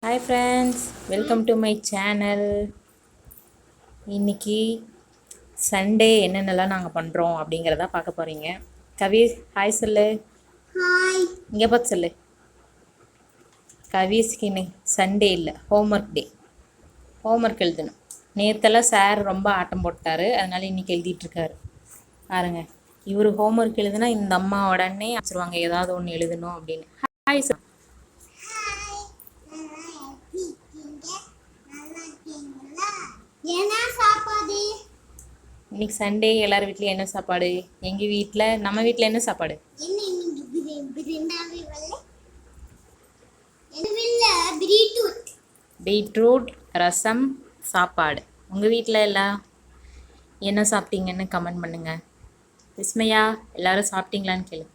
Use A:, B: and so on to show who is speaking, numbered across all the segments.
A: Hi friends, welcome to my channel. இன்றைக்கி Sunday என்னென்னலாம் நாங்கள் பண்ணுறோம் அப்படிங்கிறத பார்க்க போகிறீங்க. கவிஸ் ஹாய் சொல்லு.
B: ஹாய்.
A: இங்கே பார்த்து சொல்லு. கவிஸ்க்கு இன்னைக்கு சண்டே இல்லை, ஹோம்ஒர்க் டே. ஹோம்ஒர்க் எழுதணும். நேற்றெல்லாம் சார் ரொம்ப ஆட்டம் போட்டார், அதனால் இன்றைக்கி எழுதிட்டுருக்காரு. பாருங்க, இவர் ஹோம்ஒர்க் எழுதுனா இந்த அம்மா உடனே வச்சுருவாங்க ஏதாவது ஒன்று எழுதணும் அப்படின்னு. Hi sir. இன்னைக்கு சண்டே, எல்லார் வீட்லேயும் என்ன சாப்பாடு? எங்கள் வீட்டில், நம்ம வீட்டில் என்ன சாப்பாடு? பீட்ரூட் ரசம் சாப்பாடு. உங்கள் வீட்டில் எல்லாம் என்ன சாப்பிட்டீங்கன்னு கமெண்ட் பண்ணுங்கள். விஸ்மயா, எல்லாரும் சாப்பிட்டீங்களான்னு கேளு.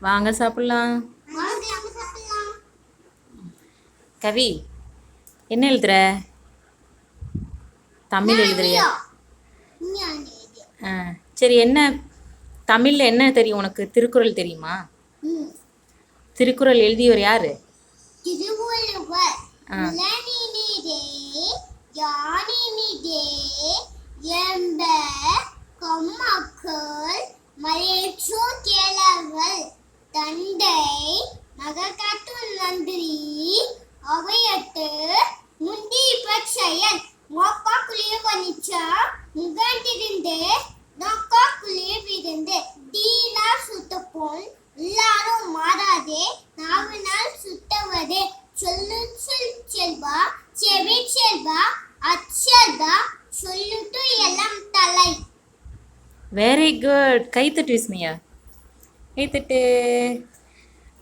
A: வாங்க சாப்பிட்லாம். கவி, என்ன எழுதுற? தமிழ் எழுதுறியா? சரி, என்ன தமிழில் என்ன தெரியும் உனக்கு? திருக்குறள் தெரியுமா? திருக்குறள் எழுதியவர் யாரு?
B: தண்டை நகக்காட்டு நன்றி அவையட்டு முந்தி பட்சயன் மோப்பா குளிய வனிச்சா முகண்டிருந்து நோக்கா குளிய விருந்து தீனா சுத்தப்போல் எல்லாரும் மாறாதே நாவினால் சுத்தவது சொல்லு சொல் செல்வா செவி செல்வா அச்சல்வா சொல்லுட்டு எல்லாம் தலை.
A: Very good. கைத்தட்டு விஸ்மயா, கைத்தட்டு.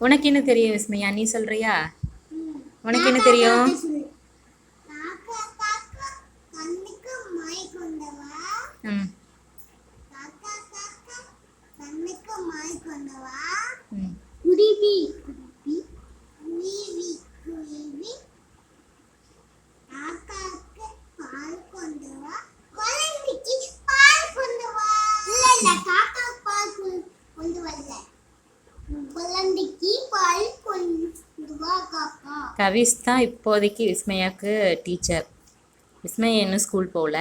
A: உனக்கு என்ன தெரியும் விஸ்மயா? நீ சொல்றியா? உனக்கு என்ன தெரியும்? கவிஸ் தான் இப்போதைக்கு விஸ்மயாவுக்கு டீச்சர். விஸ்மயா இன்னும் ஸ்கூல் போகல.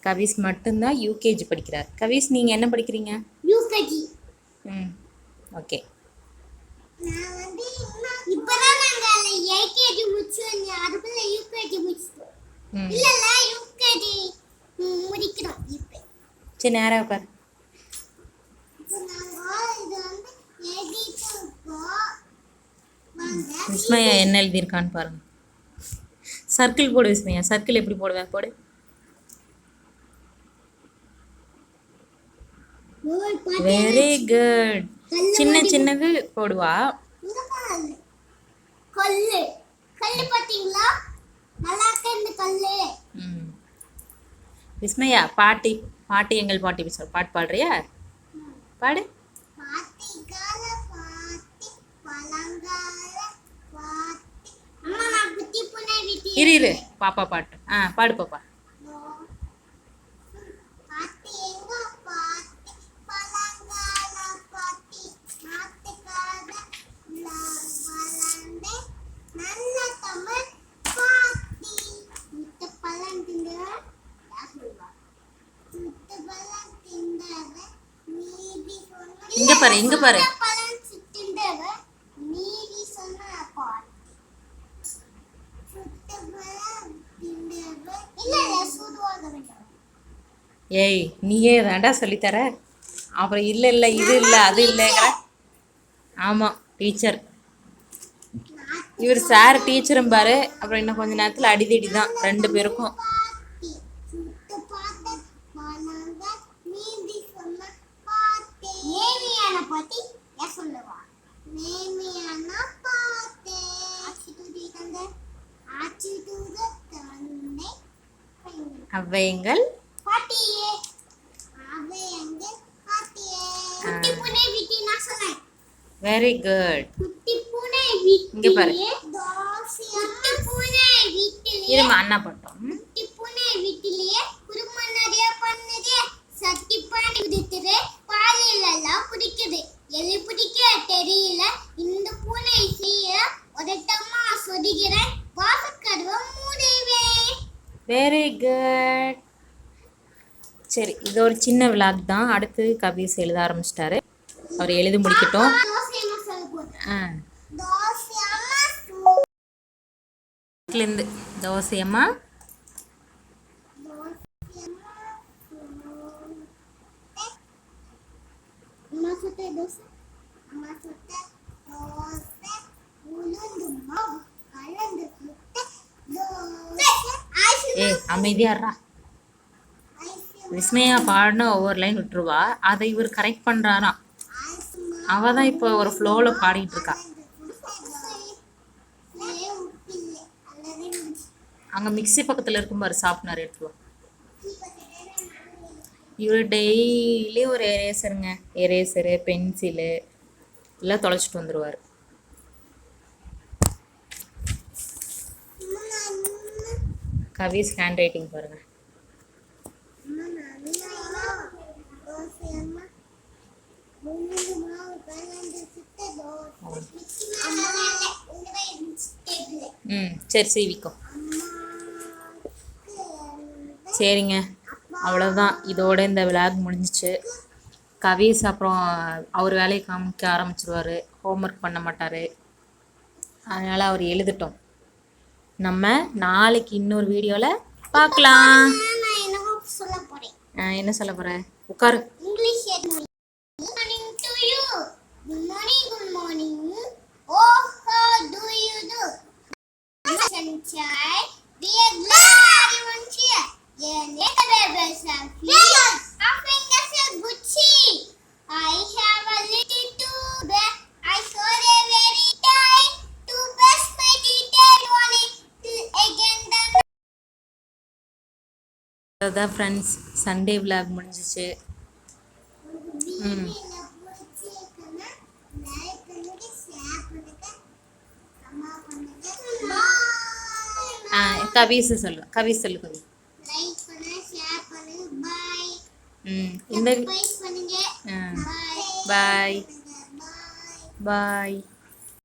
A: கவிஸ் மட்டும்தான் யூகேஜி படிக்கிறார். கவிஸ், நீங்கள் என்ன படிக்கிறீங்க?
B: யூகேஜி.
A: ஓகே.
B: இப்பதான் நாங்க ஏகேஜி முடிச்சோம், அதுக்குள்ள யூகேஜி முடிச்சிட்டோம். இல்ல யூகேஜி முடிக்கிறோம் இப்போ.
A: சரி, நேரா உட்கார். விஸ்மயா என்ன எழுதியிருக்கான்னு பாருங்க. சர்க்கிள் போடு விஸ்மயா. சர்க்கிள் எப்படி போடுவேன்? போடு. Very good. சின்ன சின்னது போடுவா.
B: கல்லு கல்லு பாத்தீங்களா? நல்லா இருக்கு இந்த கல்லு.
A: விஸ்மயா, பாட்டி பாட்டி எங்கள் பாட்டி பேசுற பாட்டு பாடுறியா? பாடு. இரு பாப்பா பாட்டு. பாடு பாப்பா. இங்க பாரு, இங்க பாரு. ஏய், நீயே தாண்டா சொல்லித்தர. அப்புறம் இல்லை இல்லை இது இல்லை அது இல்லைங்கிற. ஆமாம், டீச்சர். இவர் சார் டீச்சரும் பாரு. அப்புறம் இன்னும் கொஞ்ச நேரத்தில் அடிதடி தான் ரெண்டு பேருக்கும். அவ்வையங்கள் வெரி குட். இங்க பாரு. இருமா, அண்ணா போட்டோம். சரி, இது ஒரு சின்ன விளாக் தான். அடுத்து கவிஸ் எழுத ஆரம்பிச்சிட்டாரு. அவர் எழுதி முடிக்கட்டும்.
B: தோசை என்ன சொல்ல போகுது?
A: ஆ
B: தோசை அம்மா
A: வீட்டிலேருந்து தோசையம்மா
B: அம்மா சுட்ட தோசை அம்மா சுட்ட தோசை உளுந்து மாவு கலந்து சுட்ட தோசை
A: அமைதியாடுறா. விஸ்மயா பாடின ஒவ்வொரு லைன் விட்டுருவா, அதை இவர் கரெக்ட் பண்ணுறாராம். அவ தான் இப்போ ஒரு ஃப்ளோவில் பாடிட்டு இருக்கா. அங்கே மிக்ஸி பக்கத்தில் இருக்கும் பாரு, ஷார்ப்னர் எடுத்துருவா. இவர் டெய்லி ஒரு எரேசரு பென்சிலு எல்லாம் தொலைச்சிட்டு வந்துடுவார். கவிஸ் ஹேண்ட் ரைட்டிங் பாருங்க. சரி சீவிக்கோ. சரிங்க, அவ்வளோதான். இதோட இந்த விளாக் முடிஞ்சிச்சு. கவிஸ் அப்புறம் அவர் வேலையை காமிக்க ஆரம்பிச்சிருவார். ஹோம்ஒர்க் பண்ண மாட்டார். அதனால் அவர் எழுதிட்டோம். நம்ம நாளைக்கு இன்னொரு வீடியோவில் பார்க்கலாம்.
B: நான் என்ன சொல்ல போறேன்?
A: என்ன சொல்ல போகிற? உட்காரு.
B: English morning to you. Good morning. Oh, how do you do? Sunshine, we are glad everyone's here. Yeah, little babies are here. Our fingers are Gucci. I have a little tube. I saw a very tight to brush my teeth and want it again done.
A: அதுதான் friends, Sunday vlog முடிஞ்சிச்சு. கவிஸ் சொல்லு. கவி இந்த பாய் பாய்.